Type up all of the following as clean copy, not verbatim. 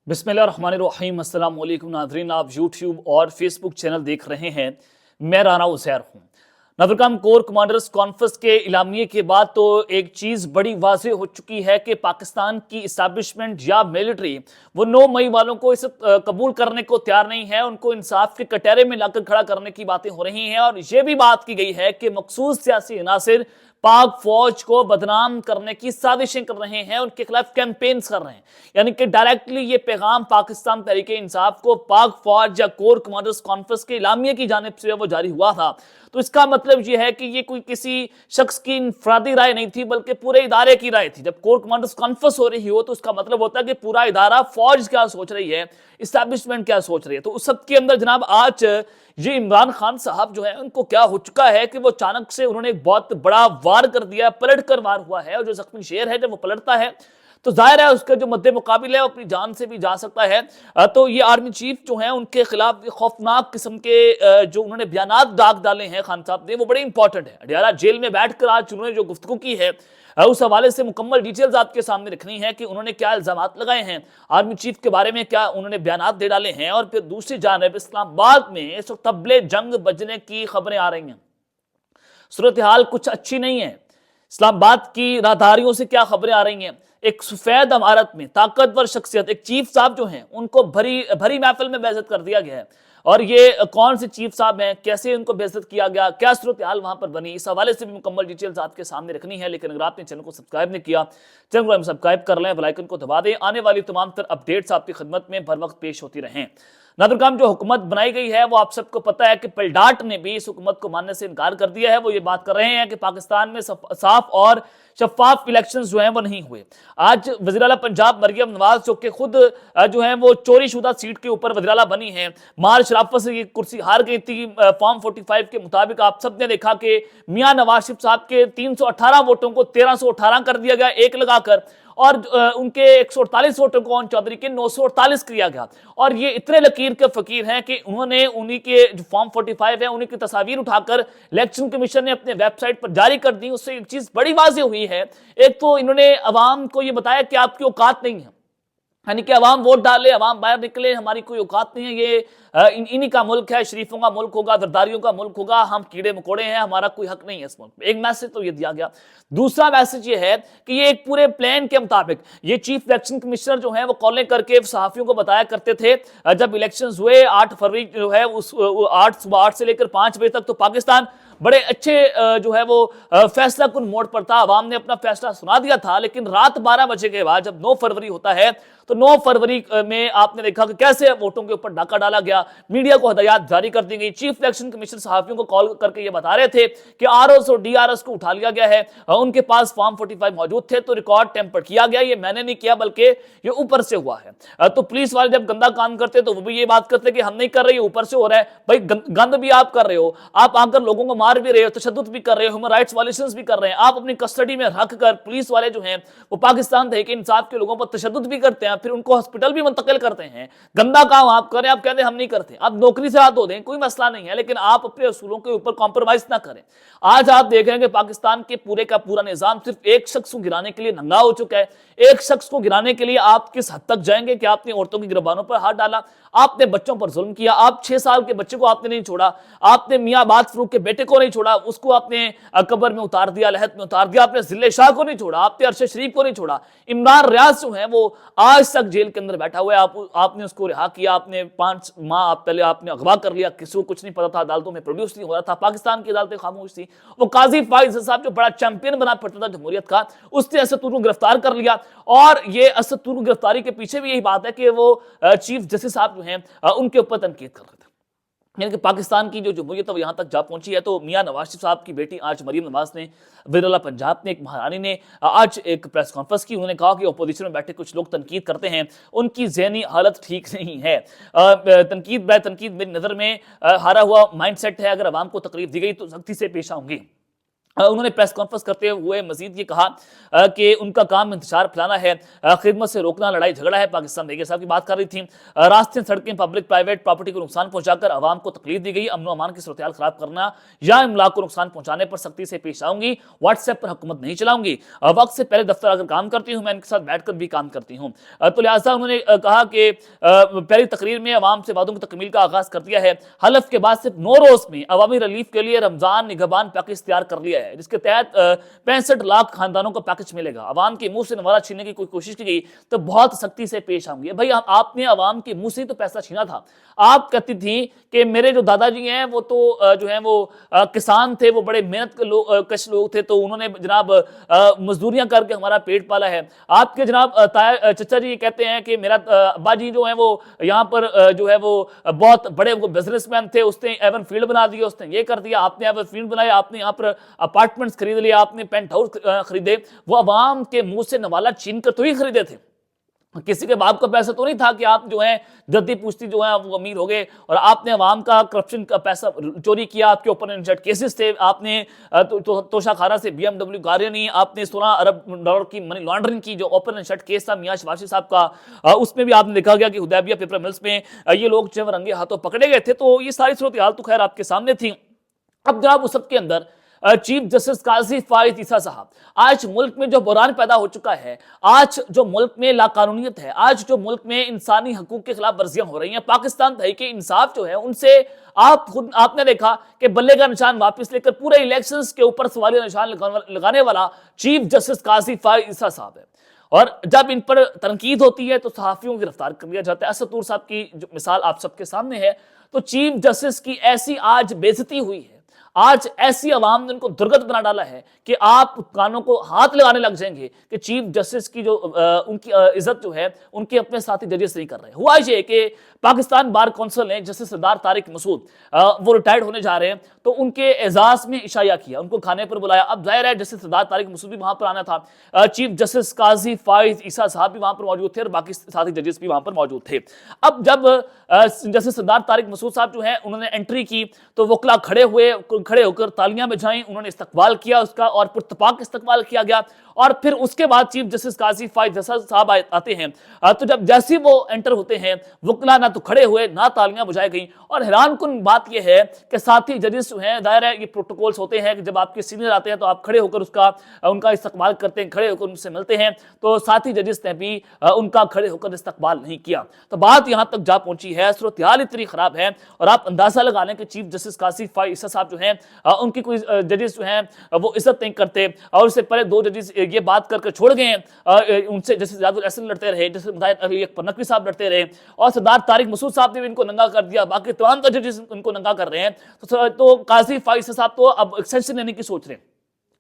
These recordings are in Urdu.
بسم اللہ الرحمن الرحیم۔ السلام علیکم ناظرین، آپ یوٹیوب اور فیس بک چینل دیکھ رہے ہیں، میں رانا عزیر ہوں۔ ناظرین، کور کمانڈرز کانفرنس کے اعلامیے کے بعد تو ایک چیز بڑی واضح ہو چکی ہے کہ پاکستان کی اسٹیبلشمنٹ یا ملٹری وہ 9 مئی والوں کو اسے قبول کرنے کو تیار نہیں ہے، ان کو انصاف کے کٹہرے میں لا کر کھڑا کرنے کی باتیں ہو رہی ہیں، اور یہ بھی بات کی گئی ہے کہ مخصوص سیاسی عناصر پاک فوج کو بدنام کرنے کی سازشیں کر رہے ہیں، ان کے خلاف کیمپینز کر رہے ہیں، یعنی کہ ڈائریکٹلی یہ پیغام پاکستان تحریک انصاف کو پاک فوج یا کور کمانڈرز کانفرنس کے اعلامیے کی جانب سے وہ جاری ہوا تھا۔ تو اس کا مطلب یہ ہے کہ یہ کوئی کسی شخص کی انفرادی رائے نہیں تھی، بلکہ پورے ادارے کی رائے تھی۔ جب کور کمانڈرز کانفرنس ہو رہی ہو تو اس کا مطلب ہوتا ہے کہ پورا ادارہ، فوج کیا سوچ رہی ہے، اسٹیبلشمنٹ کیا سوچ رہی ہے۔ تو اس سب کے اندر جناب آج یہ عمران خان صاحب جو ہیں، ان کو کیا ہو چکا ہے کہ وہ اچانک سے انہوں نے ایک بہت بڑا وار کر دیا، پلٹ کر وار ہوا ہے، اور جو زخمی شیر ہے جب وہ پلٹتا ہے تو ظاہر ہے اس کا جو مد مقابل ہے وہ اپنی جان سے بھی جا سکتا ہے۔ تو یہ آرمی چیف جو ہیں، ان کے خلاف خوفناک قسم کے جو انہوں نے بیانات داغ ڈالے ہیں خان صاحب نے، وہ بڑے امپورٹنٹ ہیں۔ اڈیالہ جیل میں بیٹھ کر آج انہوں نے جو گفتگو کی ہے، اس حوالے سے مکمل ڈیٹیلز آپ کے سامنے رکھنی ہے کہ انہوں نے کیا الزامات لگائے ہیں آرمی چیف کے بارے میں، کیا انہوں نے بیانات دے ڈالے ہیں، اور پھر دوسری جانب اسلام آباد میں اس وقت طبلِ جنگ بجنے کی خبریں آ رہی ہیں۔ صورتحال کچھ اچھی نہیں ہے۔ اسلام آباد کی راہداریوں سے کیا خبریں آ رہی ہیں؟ ایک سفید عمارت میں طاقتور شخصیت، ایک چیف صاحب جو ہیں، ان کو بھری محفل میں بے عزت کر دیا گیا ہے، اور یہ کون سے چیف صاحب ہیں، کیسے ان کو بے عزت کیا گیا، کیا صورتحال وہاں پر بنی، اس حوالے سے بھی مکمل ڈیٹیلز آپ کے سامنے رکھنی ہے۔ لیکن اگر آپ نے چینل کو سبسکرائب نہیں کیا، چینل کو سبسکرائب کر لیں، بیل آئیکن کو دبا دیں، آنے والی تمام تر اپڈیٹس آپ کی خدمت میں بر وقت پیش ہوتی رہیں۔ ناظرین، جو حکومت بنائی گئی ہے وہ آپ سب کو پتہ ہے کہ پلڈاٹ نے بھی اس حکومت کو ماننے سے انکار کر دیا ہے۔ وہ یہ بات کر رہے ہیں کہ پاکستان میں صاف اور شفاف الیکشنز جو ہیں وہ نہیں ہوئے۔ آج وزیر اعلیٰ پنجاب مریم نواز، جو کہ خود جو ہیں وہ چوری شدہ سیٹ کے اوپر وزیر اعلیٰ بنی ہیں، مار شرافت سے یہ کرسی ہار گئی تھی۔ فارم 45 کے مطابق آپ سب نے دیکھا کہ میاں نواز شریف صاحب کے 318 ووٹوں کو 1318 کر دیا گیا ایک لگا کر، اور ان کے 148 ووٹوں کو اون چودھری کے 948 کیا گیا۔ اور یہ اتنے لکیر کے فقیر ہیں کہ انہوں نے انہی کے جو فارم 45 ہے، انہی کی تصاویر اٹھا کر الیکشن کمیشن نے اپنے ویب سائٹ پر جاری کر دی۔ اس سے ایک چیز بڑی واضح ہوئی ہے، ایک تو انہوں نے عوام کو یہ بتایا کہ آپ کی اوقات نہیں ہے، یعنی کہ عوام ووٹ ڈالے، عوام باہر نکلے، ہماری کوئی اوقات نہیں ہے، یہ انہی کا ملک ہے، شریفوں کا ملک ہوگا، زرداریوں کا ملک ہوگا، ہم کیڑے مکوڑے ہیں، ہمارا کوئی حق نہیں ہے اس ملک میں۔ ایک میسج تو یہ دیا گیا۔ دوسرا میسج یہ ہے کہ یہ ایک پورے پلان کے مطابق یہ چیف الیکشن کمشنر جو ہیں وہ کالیں کر کے صحافیوں کو بتایا کرتے تھے، جب الیکشنز ہوئے 8 فروری جو ہے، اس 8 صبح 8 سے لے کر 5 بجے تک تو پاکستان بڑے اچھے جو ہے وہ فیصلہ کن موڈ پر تھا، عوام نے اپنا فیصلہ سنا دیا تھا۔ لیکن رات 12 بجے کے بعد جب 9 فروری ہوتا ہے تو 9 فروری میں آپ نے دیکھا کہ کیسے ووٹوں کے اوپر ڈاکہ ڈالا گیا، میڈیا کو ہدایات جاری کر دی گئی۔ چیف الیکشن کمیشن صحافیوں کو کال کر کے یہ بتا رہے تھے کہ آر اوز اور ڈی آر ایس کو اٹھا لیا گیا ہے، ان کے پاس فارم 45 موجود تھے تو ریکارڈ ٹیمپر کیا گیا، یہ میں نے نہیں کیا بلکہ یہ اوپر سے ہوا ہے۔ تو پولیس والے جب گندا کام کرتے تو وہ بھی یہ بات کرتے کہ ہم نہیں کر رہے، یہ اوپر سے ہو رہا ہے۔ بھائی گند بھی آپ کر رہے ہو، آپ آ کر لوگوں کو مار بھی رہے ہو، تشدد بھی کر رہے ہو، ہیومن رائٹس وائلیشنز بھی کر رہے ہیں، آپ اپنی کسٹڈی میں رکھ کر پولیس والے جو ہیں وہ پاکستان تحریک انصاف کے لوگوں پر تشدد بھی کرتے ہیں، پھر ان کو ہسپتال بھی منتقل کرتے ہیں۔ گندا کام آپ کریں، آپ کہتے ہیں ہم نہیں کرتے، آپ نوکری سے ہاتھ دھو دیں، کوئی مسئلہ نہیں ہے، لیکن آپ اپنے اصولوں کے اوپر کمپرومائز نہ کریں۔ آج آپ دیکھ رہے ہیں کہ پاکستان کے پورے کا پورا نظام صرف ایک شخص کو گرانے کے لیے ننگا ہو چکا ہے۔ ایک شخص کو گرانے کے لیے آپ کس حد تک جائیں گے کہ آپ نے عورتوں کی گربانوں پر ہاتھ ڈالا، آپ نے بچوں پر ظلم کیا، آپ 6 سال کے بچے کو آپ نے نہیں چھوڑا، آپ نے میاں عباد فروغ کے بیٹے کو نہیں چھوڑا، اس کو آپ نے قبر میں اتار دیا، لحد میں اتار دیا، آپ نے ذلِ شاہ کو نہیں چھوڑا، آپ نے عرش شریف کو نہیں چھوڑا۔ عمران ریاض جو ہیں وہ آج تک جیل کے اندر بیٹھا ہوا ہے، آپ نے اس کو رہا کیا، آپ نے 5 ماہ پہلے آپ نے اغوا کر لیا، کسی کو کچھ نہیں پتا تھا، عدالتوں میں پروڈیوس نہیں ہو رہا تھا، پاکستان کی عدالتیں خاموش تھی۔ وہ قاضی فائز صاحب جو بڑا چیمپئن بنا پڑتا تھا جمہوریت کا، اس نے اسد تور کو گرفتار کر لیا، اور یہ اسد تور گرفتاری کے پیچھے بھی یہی بات ہے کہ وہ چیف جسٹس صاحب جو ہیں ان کے اوپر تنقید کر رہے تھے۔ یعنی کہ پاکستان کی جو جمہوریت ہے وہ یہاں تک جا پہنچی ہے۔ تو میاں نواز شریف صاحب کی بیٹی آج مریم نواز نے، وزیر اعلیٰ پنجاب نے، ایک مہارانی نے آج ایک پریس کانفرنس کی، انہوں نے کہا کہ اپوزیشن میں بیٹھے کچھ لوگ تنقید کرتے ہیں، ان کی ذہنی حالت ٹھیک نہیں ہے۔ تنقید میری نظر میں ہارا ہوا مائنڈ سیٹ ہے، اگر عوام کو تکلیف دی گئی تو سختی سے پیش آؤں گی۔ انہوں نے پریس کانفرنس کرتے ہوئے مزید یہ کہا کہ ان کا کام انتشار پھیلانا ہے، خدمت سے روکنا لڑائی جھگڑا ہے۔ پاکستان دیگر صاحب کی بات کر رہی تھی، راستے سڑکیں پبلک پرائیویٹ پراپرٹی کو نقصان پہنچا کر عوام کو تکلیف دی گئی، امن و امان کی صورتحال خراب کرنا یا املاک کو نقصان پہنچانے پر سختی سے پیش آؤں گی، واٹس ایپ پر حکومت نہیں چلاؤں گی، وقت سے پہلے دفتر اگر کام کرتی ہوں میں ان کے ساتھ بیٹھ کر بھی کام کرتی ہوں۔ تو لہٰذا انہوں نے کہا کہ پہلی تقریر میں عوام سے وعدوں کی تکمیل کا آغاز کر دیا ہے، حلف کے بعد صرف 9 روز میں عوامی ریلیف کے لیے رمضان نگہبان پیکج تیار کر لیا ہے، جس کے تحت 65 لاکھ خاندانوں کو پیکج ملے گا۔ عوام کے منہ سے نوالہ چھیننے کی کوئی کوشش کی گئی تو بہت سختی سے پیش آؤں گی۔ بھائی آپ نے عوام کے منہ سے تو پیسہ چھینا تھا، آپ کہتی تھی کہ میرے جو دادا جی ہیں وہ تو جو ہیں وہ کسان تھے، وہ بڑے محنت کش لوگ تھے، تو انہوں نے جناب مزدوریاں کر کے ہمارا پیٹ پالا ہے۔ آپ کے جناب چچا جی کہتے ہیں کہ میرا ابا جی جو ہیں وہ یہاں پر جو ہے وہ بہت بڑے بزنس مین تھے، اس نے ایون فیلڈ بنا دیا، اس نے یہ کر دیا، آپ نے ایون فیلڈ بنایا، آپ نے یہاں پر اپارٹمنٹس خرید لیا، آپ نے پینٹ ہاؤس خریدے۔ وہ عوام کے منہ سے نوالہ چھین کر تو ہی خریدے تھے، کسی کے باپ کا پیسہ تو نہیں تھا کہ آپ جو ہیں جدی پوچھتی جو ہیں وہ امیر ہو گئے، اور آپ نے عوام کا کرپشن کا پیسہ چوری کیا، آپ کے اوپن انشرٹ کیسز تھے، آپ نے توشہ خانہ سے BMW گاڑیاں نہیں، آپ نے 16 ارب ڈالر کی منی لانڈرنگ کی، جو اوپن انشرٹ کیس تھا میاں شباشی صاحب کا، اس میں بھی آپ نے دیکھا گیا کہ حدیبیہ پیپر ملز میں یہ لوگ جو رنگے ہاتھوں پکڑے گئے تھے۔ تو یہ ساری صورتحال تو خیر آپ کے سامنے تھی۔ اب جناب اس سب کے اندر چیف جسٹس قاضی فائز عیسیٰ صاحب، آج ملک میں جو بحران پیدا ہو چکا ہے، آج جو ملک میں لاقانونیت ہے، آج جو ملک میں انسانی حقوق کے خلاف ورزیاں ہو رہی ہیں، پاکستان تحریک انصاف جو ہے ان سے آپ نے دیکھا کہ بلے کا نشان واپس لے کر پورے الیکشنز کے اوپر سوالیہ نشان لگانے والا چیف جسٹس قاضی فائز عیسیٰ صاحب ہے، اور جب ان پر تنقید ہوتی ہے تو صحافیوں کی گرفتار کر لیا جاتا ہے۔ اسد طور صاحب کی جو مثال آپ سب کے سامنے ہے، تو چیف جسٹس کی ایسی آج بے عزتی ہوئی ہے، آج ایسی عوام نے ان کو درگت بنا ڈالا ہے کہ آپ کانوں کو ہاتھ لگانے لگ جائیں گے کہ چیف جسٹس کی جو ان کی عزت جو ہے ان کے اپنے ساتھی ججز نہیں کر رہے۔ ہوا یہ کہ پاکستان بار کونسل نے جسٹس سردار طارق مسعود وہ ریٹائرڈ ہونے جا رہے ہیں، تو ان کے اعزاز میں عشایہ کیا، ان کو کھانے پر بلایا۔ اب ظاہر ہے جسٹس سردار طارق مسعود بھی وہاں پر آنا تھا، چیف جسٹس قاضی فائز عیسیٰ صاحب بھی وہاں پر موجود تھے، اور باقی ساتھی ججز بھی وہاں پر موجود تھے۔ اب جب جسٹس سردار طارق مسعود صاحب جو ہیں انہوں نے انٹری کی تو وکلا کھڑے ہو کر تالیاں بجائیں، انہوں نے استقبال کیا اس کا، اور پرتپاک استقبال کیا گیا، اور پھر اس کے بعد چیف جسٹس قاضی فائز عیسیٰ صاحب آتے ہیں، تو جب جیسے وہ انٹر ہوتے ہیں وکلا نہ تو کھڑے ہوئے نہ تالیاں بجائے گئیں، اور حیران کن بات یہ ہے کہ ساتھی ججز جو ہیں، ظاہر ہے یہ پروٹوکولز ہوتے ہیں کہ جب آپ کے سینئر آتے ہیں تو آپ کھڑے ہو کر ان کا استقبال کرتے ہیں، کھڑے ہو کر ان سے ملتے ہیں، تو ساتھی ججز نے بھی ان کا کھڑے ہو کر استقبال نہیں کیا۔ تو بات یہاں تک جا پہنچی ہے، صورتحال اتنی خراب ہے، اور آپ اندازہ لگا لیں کہ چیف جسٹس قاضی فائز عیسیٰ صاحب جو ہیں ان کی کوئی ججز جو ہیں وہ عزت نہیں کرتے، اور اس سے پہلے 2 ججز یہ بات کر کے چھوڑ گئے ہیں، ان سے جسٹس زیاد الاحسن لڑتے رہے، جسٹس مجاہد علی اکبر نقوی صاحب لڑتے رہے، اور سردار طارق مسعود صاحب نے بھی ان کو ننگا کر دیا، باقی تمام ججز ان کو ننگا کر رہے ہیں۔ تو قاضی فائز صاحب تو اب ایکسٹینشن لینے کی سوچ رہے ہیں،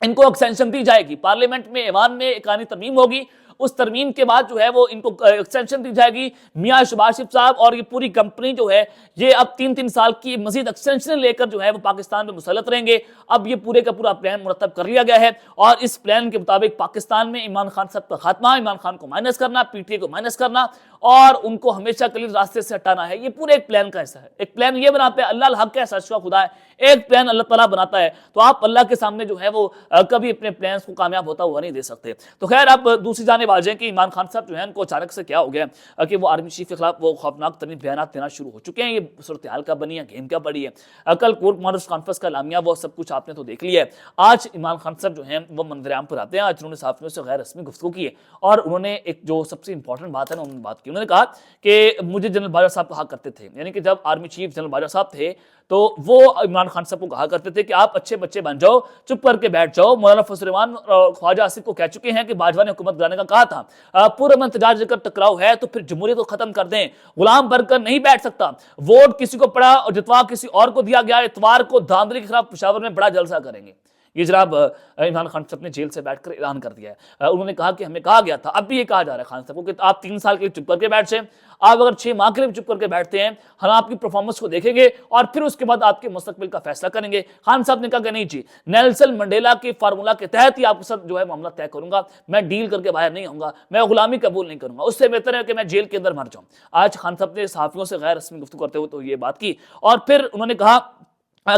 ان کو ایکسٹینشن دی جائے گی، پارلیمنٹ میں ایوان میں ایک آنی ترمیم ہوگی، اس ترمیم کے بعد جو ہے وہ ان کو ایکسٹینشن دی جائے گی۔ میاں شباز شریف صاحب اور یہ پوری کمپنی جو ہے یہ اب 3 سال کی مزید ایکسٹینشن لے کر جو ہے وہ پاکستان میں مسلط رہیں گے۔ اب یہ پورے کا پورا پلان مرتب کر لیا گیا ہے، اور اس پلان کے مطابق پاکستان میں عمران خان صاحب کا خاتمہ، عمران خان کو مائنس کرنا، PTI کو مائنس کرنا، اور ان کو ہمیشہ کے لیے راستے سے ہٹانا ہے۔ یہ پورے ایک پلان کا حصہ ہے۔ ایک پلان یہ بناتا ہے، اللہ الحق ہے، سچ کا خدا ہے، ایک پلان اللہ تعالیٰ بناتا ہے، تو آپ اللہ کے سامنے جو ہے وہ کبھی اپنے پلانز کو کامیاب ہوتا ہوا نہیں دے سکتے۔ تو خیر اب دوسری جانب آ جائیں کہ عمران خان صاحب جو ہیں ان کو اچانک سے کیا ہو گیا کہ وہ آرمی چیف کے خلاف وہ خوفناک ترین بیانات دینا شروع ہو چکے ہیں۔ یہ صورتحال کا بنی ہے، گیم کیا پڑی ہے؟ کل کور کمانڈرز کانفرنس کا اعلامیہ وہ سب کچھ آپ نے تو دیکھ لیا ہے۔ آج عمران خان صاحب جو ہیں وہ منظر عام پر آتے ہیں، آج انہوں نے صحافیوں سے غیر رسمی گفتگو کی ہے، اور انہوں نے ایک جو سب سے امپورٹنٹ بات ہے نا انہوں نے بات کی، انہوں نے کہا کہ مجھے جنرل باجوہ صاحب کہا کرتے تھے، یعنی کہ جب آرمی چیف جنرل باجوہ صاحب تھے تو وہ عمران خان صاحب کو کہا کرتے تھے کہ آپ اچھے بچے بن جاؤ، چپ کر کے بیٹھ جاؤ۔ مولانا فضل الرحمان خواجہ آصف کو کہہ چکے ہیں کہ باجوہ نے حکومت گرانے کا کہا تھا، پورا احتجاج اگر ٹکراؤ ہے تو پھر جمہوریت کو ختم کر دیں، غلام بن کر نہیں بیٹھ سکتا، ووٹ کسی کو پڑا اور جتوا کسی اور کو دیا گیا، اتوار کو دھاندلی کے خلاف پشاور میں بڑا جلسہ کریں گے۔ یہ جناب عمران خان صاحب نے جیل سے بیٹھ کر اعلان کر دیا ہے۔ انہوں نے کہا کہ ہمیں کہا گیا تھا، اب بھی یہ کہا جا رہا ہے خان صاحب کو کہ آپ 3 سال کے لیے چپ کر کے بیٹھ جائیں، آپ اگر 6 ماہ کے لیے چپ کر کے بیٹھتے ہیں ہم آپ کی پرفارمنس کو دیکھیں گے اور پھر اس کے بعد آپ کے مستقبل کا فیصلہ کریں گے۔ خان صاحب نے کہا کہ نہیں جی، نیلسن منڈیلا کے فارمولا کے تحت ہی آپ کے ساتھ جو ہے معاملہ طے کروں گا، میں ڈیل کر کے باہر نہیں ہوں گا، میں غلامی قبول نہیں کروں گا، اس سے بہتر ہے کہ میں جیل کے اندر مر جاؤں۔ آج خان صاحب نے صحافیوں سے غیر رسمی گفتگو کرتے ہوئے تو یہ بات کی، اور پھر انہوں نے کہا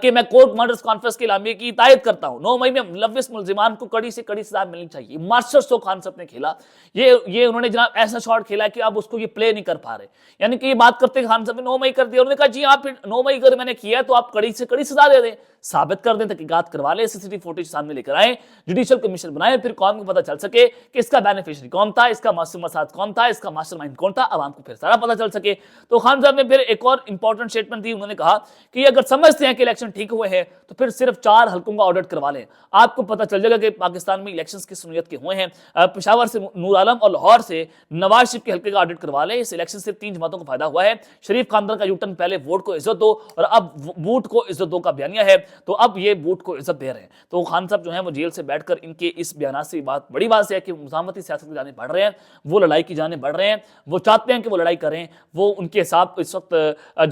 کہ میں کور کمانڈرز کانفرنس کے اعلامیے کی تائید کرتا ہوں، 9 مئی میں ملوث ملزمان کو کڑی سے کڑی سزا ملنی چاہیے۔ ماسٹر سٹروک خان صاحب نے کھیلا، یہ انہوں نے جناب ایسا شاٹ کھیلا کہ اب اس کو یہ پلے نہیں کر پا رہے، یعنی کہ یہ بات کرتے ہیں خان صاحب نے 9 مئی کر دیا، انہوں نے کہا جی آپ 9 مئی اگر میں نے کیا ہے تو آپ کڑی سے کڑی سزا دے دیں، ثابت کر دیں، تحقیقات کروا لیں، سی سی ٹی فوٹیج سامنے لے کر آئیں، جوڈیشل کمیشن بنائیں، پھر قوم کو پتہ چل سکے کہ اس کا بینیفیشری کون تھا، اس کا مؤثر مساعد کون تھا، اس کا ماسٹر مائنڈ کون تھا، عوام کو پھر سارا پتہ چل سکے۔ تو خان صاحب نے پھر ایک اور امپورٹنٹ سٹیٹمنٹ دی، انہوں نے کہا کہ یہ اگر سمجھتے ہیں کہ الیکشن ٹھیک ہوئے ہیں تو پھر صرف 4 حلقوں کا آڈٹ کروا لیں، آپ کو پتہ چل جائے گا کہ پاکستان میں الیکشنز کی سنویت کے ہوئے ہیں۔ پشاور سے نور عالم اور لاہور سے نواز شریف کے حلقے کا آڈٹ کروا لیں، اس الیکشن سے 3 جماعتوں کو فائدہ ہوا ہے۔ شریف خاندان کا یوٹن پہلے ووٹ کو عزت دو اور اب بوٹ کو عزت دو کا بیانیہ ہے، تو اب یہ بوٹ کو عزت دے رہے ہیں۔ تو خان صاحب جو ہیں وہ جیل سے بیٹھ کر ان کے اس بیانات سے بات بڑی بات ہے کہ مزاحمتی سیاست کی جانب بڑھ رہے ہیں، وہ لڑائی کی جانب بڑھ رہے ہیں، وہ چاہتے ہیں کہ وہ لڑائی کریں، وہ ان کے حساب اس وقت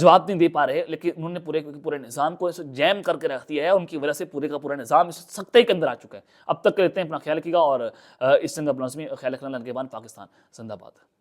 جواب نہیں دے پا رہے، لیکن انہوں نے پورے نظام کو جیم کر کے رکھ دیا ہے، ان کی وجہ سے پورے کا پورا نظام اس سختے کے اندر آ چکا ہے۔ اب تک لیتے ہیں، اپنا خیال رکھیے گا اور اس جنگ پر خیال رکھنا، نگہبان پاکستان زندہ باد۔